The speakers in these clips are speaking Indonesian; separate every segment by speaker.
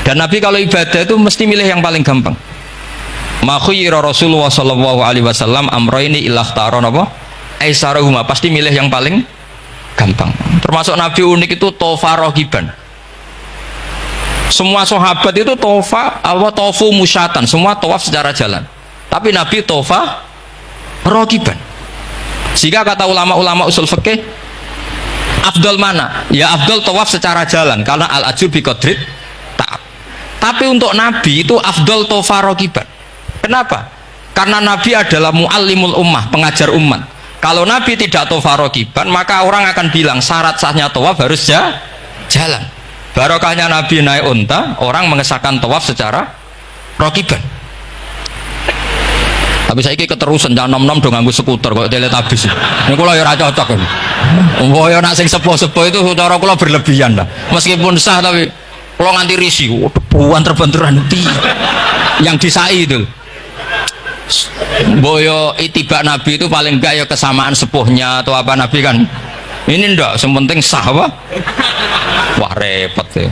Speaker 1: Dan Nabi kalau ibadah itu mesti milih yang paling gampang. Ma khayyara Rasulullah sallallahu alaihi wasallam amrayni illa ikhtara apa? Aisarahuma, pasti milih yang paling gampang. Termasuk Nabi unik itu tofa rohiban. Semua sahabat itu tofu musyatan, semua tawaf secara jalan. Tapi Nabi tofa rohiban. Jika kata ulama-ulama usul fikih, afdal mana? Ya afdal tawaf secara jalan karena al ajur bi qadrit ta'ab. Tapi untuk Nabi itu afdal tofa rohiban. Kenapa? Karena Nabi adalah muallimul ummah, pengajar umat. Kalau Nabi tidak tawaf rokiban, maka orang akan bilang syarat sahnya tawaf harus jalan. Barokahnya Nabi naik unta, orang mengesahkan tawaf secara rokiban. Tapi saya ini keterusan, jangan nom-nom dong nganggu skuter kok teletabis. Ini kalau ya cocok. Oh ya nak sing sepo-sepo itu cara kalau berlebihan lah. Meskipun sah tapi kalau nganti risih, debuan terbenturan yang disai itu. Boyo itibak Nabi itu paling enggak ya kesamaan sepuhnya atau apa Nabi kan ini ndak, yang penting sah apa? Wah repot ya.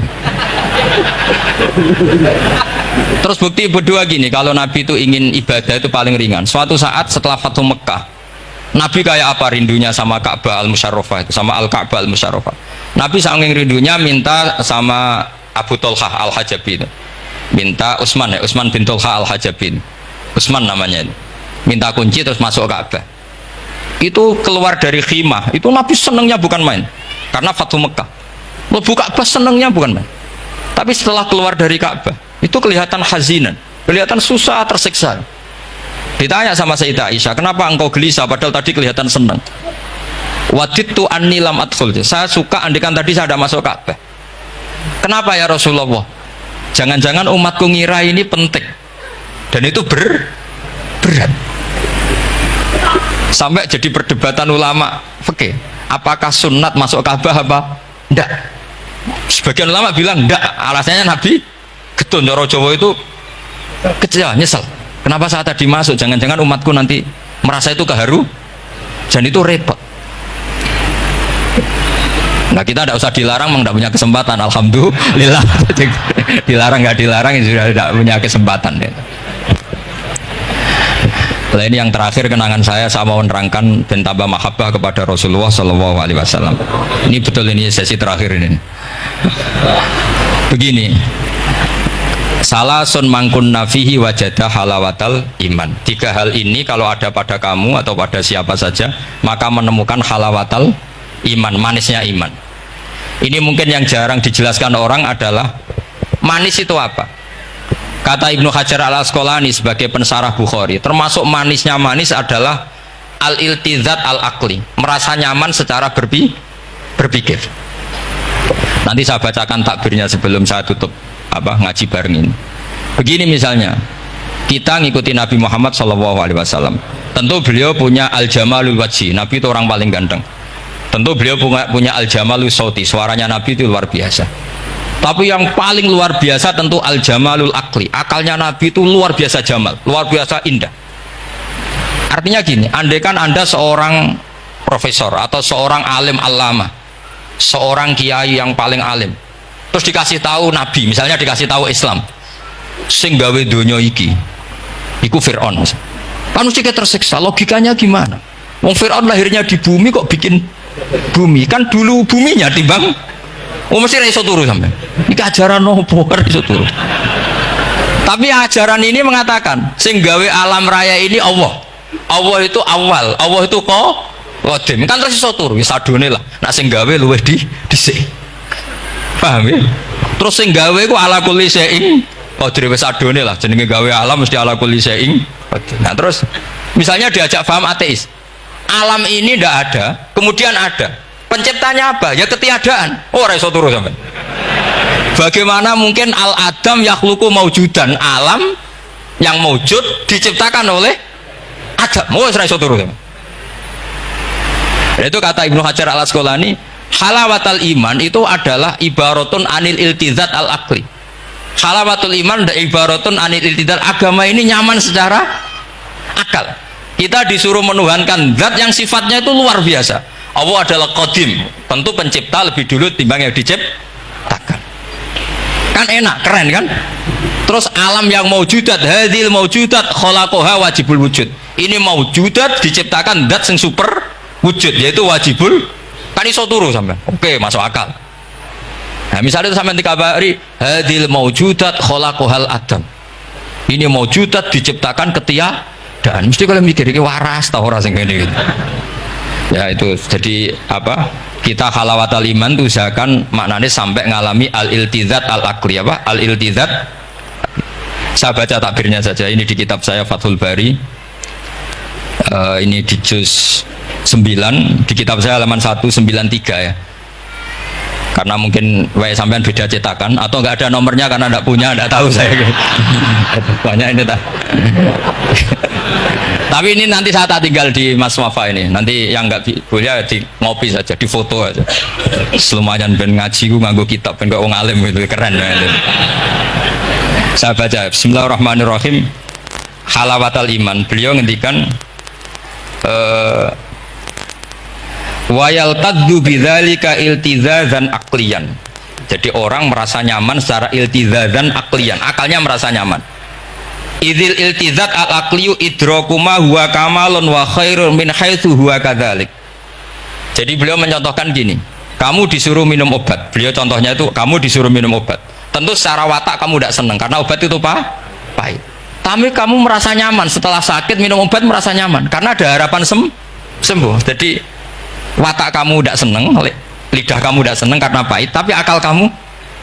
Speaker 1: Terus bukti berdua gini, kalau Nabi itu ingin ibadah itu paling ringan. Suatu saat setelah Fathu Mekah, Nabi kayak apa rindunya sama Ka'bah al-Musyarrafah itu, sama Al-Ka'bah al-Musyarrafah. Nabi saking rindunya minta sama Abu Tolhah al-Hajabi itu, minta Utsman bin Tolhah al-Hajabi, Utsman namanya itu, minta kunci terus masuk Ka'bah. Itu keluar dari khimah itu Nabi senengnya bukan main, karena Fathu Mekah lebu Ka'bah senengnya bukan main. Tapi setelah keluar dari Ka'bah itu kelihatan hazinan, kelihatan susah, tersiksa. Ditanya sama Sayyidah Aisyah, kenapa engkau gelisah padahal tadi kelihatan senang? Wadidtu anni lam adkhul, saya suka andikan tadi saya ada masuk Ka'bah. Kenapa ya Rasulullah? Jangan-jangan umatku ngira ini penting dan itu berat. Sampai jadi perdebatan ulama fikih, apakah sunat masuk Ka'bah apa enggak? Sebagian ulama bilang enggak, alasannya Nabi getun cara Jawa itu kecewa, nyesel. Kenapa saat tadi masuk? Jangan-jangan umatku nanti merasa itu keharu dan itu repot. Nah kita tidak usah dilarang, memang tidak punya kesempatan. Alhamdulillah. Dilarang nggak dilarang, sudah tidak punya kesempatan. Nah, ini yang terakhir kenangan saya mau menerangkan dan tambah mahabbah kepada Rasulullah Shallallahu Alaihi Wasallam. Ini betul, ini sesi terakhir ini. Begini, salasun mangkun nafihi wajadah halawatal iman. 3 hal ini kalau ada pada kamu atau pada siapa saja, maka menemukan halawatal iman, manisnya iman. Ini mungkin yang jarang dijelaskan orang adalah manis itu apa. Kata Ibnu Hajar al-Asqalani sebagai pensarah Bukhari, termasuk manisnya manis adalah al-iltizat al-akli, merasa nyaman secara berpikir. Nanti saya bacakan takbirnya sebelum saya tutup ngaji bareng ini. Begini misalnya, kita ngikuti Nabi Muhammad SAW. Tentu beliau punya al-jamalul wajhi, Nabi itu orang paling ganteng. Tentu beliau punya al-jamalul sauti, suaranya Nabi itu luar biasa. Tapi yang paling luar biasa tentu al-jamalul akli, akalnya Nabi itu luar biasa jamal, luar biasa indah. Artinya gini, andaikan Anda seorang profesor atau seorang alim alama, seorang kiai yang paling alim, terus dikasih tahu Nabi, misalnya dikasih tahu Islam, sing gawe donya iki iku Fir'aun, kan mesti tersiksa. Logikanya gimana? Wong Fir'aun lahirnya di bumi kok bikin bumi, kan dulu buminya timbang. Mesti iso turu sampai. Ini ajaran nopo iso turu. Tapi ajaran ini mengatakan sing gawe alam raya ini Allah. Allah itu awal, Allah itu qadim. Kan terus iso turu, wis adone lah. Nak sing gawe luwih dhisik. Paham ya? Terus sing gawe ku ala kulli syai'in qadir, wis adone lah. Jenenge gawe alam mesti ala kulli syai'in qadir. Nah, terus misalnya diajak paham ateis. Alam ini ndak ada, kemudian ada. Penciptanya apa? Ya ketiadaan. Oh, ora iso turu sampean. Bagaimana mungkin al-adam yakhluqu maujudan, alam yang maujud diciptakan oleh Adam. Oh, ora iso turu sampean. Itu kata Ibnu Hajar al-Asqalani, halawatul iman itu adalah ibaratun anil iltizat al-akli. Halawatul iman dan ibaratun anil iltizat, agama ini nyaman secara akal. Kita disuruh menuhankan zat yang sifatnya itu luar biasa. Allah adalah qadim, tentu pencipta lebih dulu timbang yang diciptakan. Kan kan enak, keren kan? Terus alam yang maujudat, hadil maujudat khalaqaha wajibul wujud. Ini maujudat diciptakan zat sing super wujud, yaitu wajibul, kan iso turu sampean. Oke, masuk akal. Nah, misalnya itu sampean dikabari hadil maujudat khalaqahal adam. Ini maujudat diciptakan ketiadaan. Mesti kalau mikir iki waras ta ora sing ngene gitu. Ya itu jadi apa? Kita halawatal iman tuh usahakan maknanya sampai ngalami al-iltizat al-aqli apa? Al-iltizat. Saya baca takbirnya saja, ini di kitab saya Fathul Bari, ini di juz 9, di kitab saya halaman 193 ya, karena mungkin sampean beda cetakan atau nggak ada nomornya karena nggak punya, nggak tahu saya banyak ini tak. Tapi ini nanti saya tak tinggal di Mas Wafa ini, nanti yang nggak boleh di ngopi saja, di foto aja, lumayan ben ngaji gue nganggo kitab ben kok wong alim gitu, keren ya. Saya baca Bismillahirrahmanirrahim. Halawatal iman, beliau ngendikan wa yaltaddu bidzalika iltizazan aqliyan. Jadi orang merasa nyaman secara iltizazan aqliyan, akalnya merasa nyaman. Idzil iltizat al aqliyu idrakuma huwa kamalun wa khairun min haitsu huwa kadzalik. Jadi beliau mencontohkan gini, kamu disuruh minum obat, beliau contohnya itu kamu disuruh minum obat. Tentu secara watak kamu tidak senang karena obat itu pahit. Tapi kamu merasa nyaman setelah sakit minum obat, merasa nyaman karena ada harapan sembuh. Jadi watak kamu tidak senang, lidah kamu tidak senang karena pahit, tapi akal kamu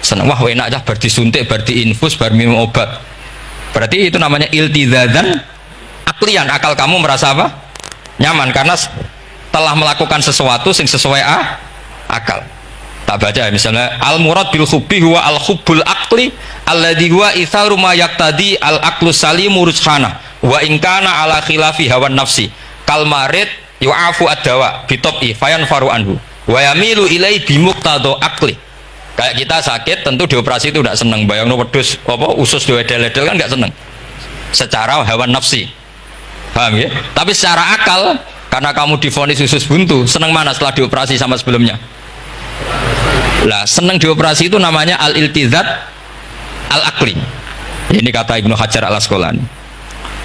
Speaker 1: senang. Wah enak aja, bar disuntik, bar diinfus, bar minum obat. Berarti itu namanya iltizazan aklian. Akal kamu merasa apa? Nyaman karena telah melakukan sesuatu yang sesuai akal. Tak baca misalnya al murad bil hubbi huwa al hubbul aqli alladhi huwa itharu ma yaqtadi al aqlu salimu rujhana wa in kana ala khilafi hawan nafsi kal marid yu'afu ad-dawa bi tab'i fayanfaru anhu wa yamilu ilai bi muqtado aqli. Kayak kita sakit tentu dioperasi itu tidak senang, bayangno wedhus apa usus diwedel-edel kan enggak senang secara hawan nafsi, paham ya? Tapi secara akal karena kamu divonis usus buntu, senang mana setelah dioperasi sama sebelumnya? Lah senang dioperasi itu namanya al-iltizat al-aqli. Ini kata Ibnu Hajar al-Asqalani.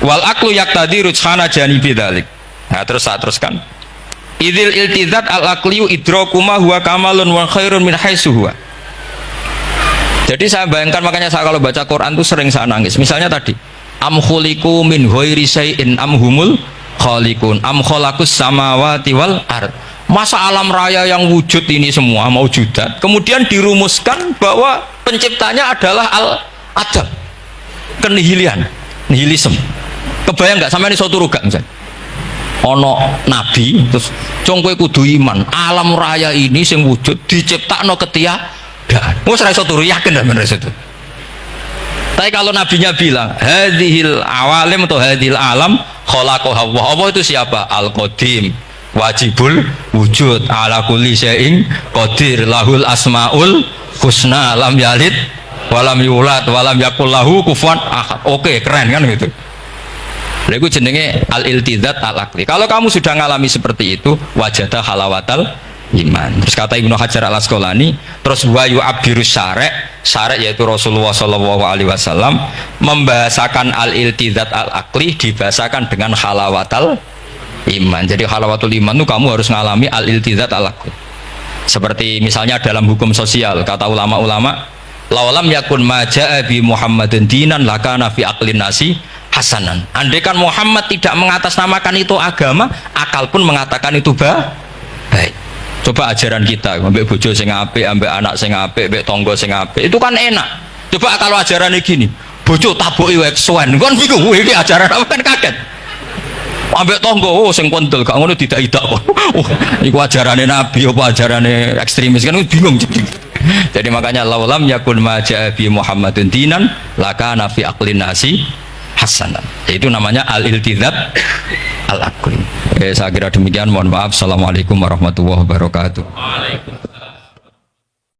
Speaker 1: Wal aqlu yaqtadi rujhana janibi dzalik. Nah, terus saya teruskan. Idzil iltizat al-aqliyu idrakuma huwa kamalun wa khairun min haitsu huwa. Jadi saya bayangkan, makanya saya kalau baca Quran tuh sering saya nangis. Misalnya tadi, am khuliqu min ghairi syai'in am humul khaliqun am khalaqus samawati wal ard. Masa alam raya yang wujud ini semua maujudat kemudian dirumuskan bahwa penciptanya adalah al-adam, kenihilian, nihilisme. Kebayang nggak sampai ini suatu ruga misalnya ono nabi terus congkoe kudu iman alam raya ini sing wujud diciptakno ketiadaan. Wes ra iso turu yakin dan bener itu. Tapi kalau nabinya bilang hadhil awalim atau hadhil alam khalaqaha Allah, itu siapa? Al-Qadim, wajibul wujud, ala kulli syai'in qadir, lahul asmaul husna, lam yalid walam yulad walam yakul lahu kufuwan ahad. Oke, keren kan gitu. Lha iku jenenge al-iltizat al-aqli. Kalau kamu sudah ngalami seperti itu, wajada halawatal iman. Terus kata Ibnu Hajar al-Asqalani, terus wa yu'abbirus syara' yaitu Rasulullah sallallahu alaihi wasallam membahasakan al-iltizat al-aqli dibahasakan dengan halawatal iman. Jadi halawatul iman itu kamu harus ngalami al-iltizat al-aqli. Seperti misalnya dalam hukum sosial, kata ulama-ulama, laulam yakun ma ja'a bi Muhammadin dinan lakana fi aqlin nasi hasanan. Andai kan Muhammad tidak mengatasnamakan itu agama, akal pun mengatakan itu baik. Coba ajaran kita, ambek bojo sing apik, ambek anak sing apik, ambek tangga sing apik, itu kan enak. Coba kalau ajarannya gini, bojo taboki wae kesuwen, kan bingung, iki ajaran apa kan kaget. Ambek tangga sing kondel gak ngono tidak kok. Iku ajarane nabi apa ajarane ekstremis kan bingung. Jadi makanya laulam yakun ma ja'a bi Muhammadin dinan lakana fi aqlin nasi hasanan. Itu namanya al-iltizat al-aqli. Saya kira demikian, mohon maaf. Assalamualaikum warahmatullahi wabarakatuh.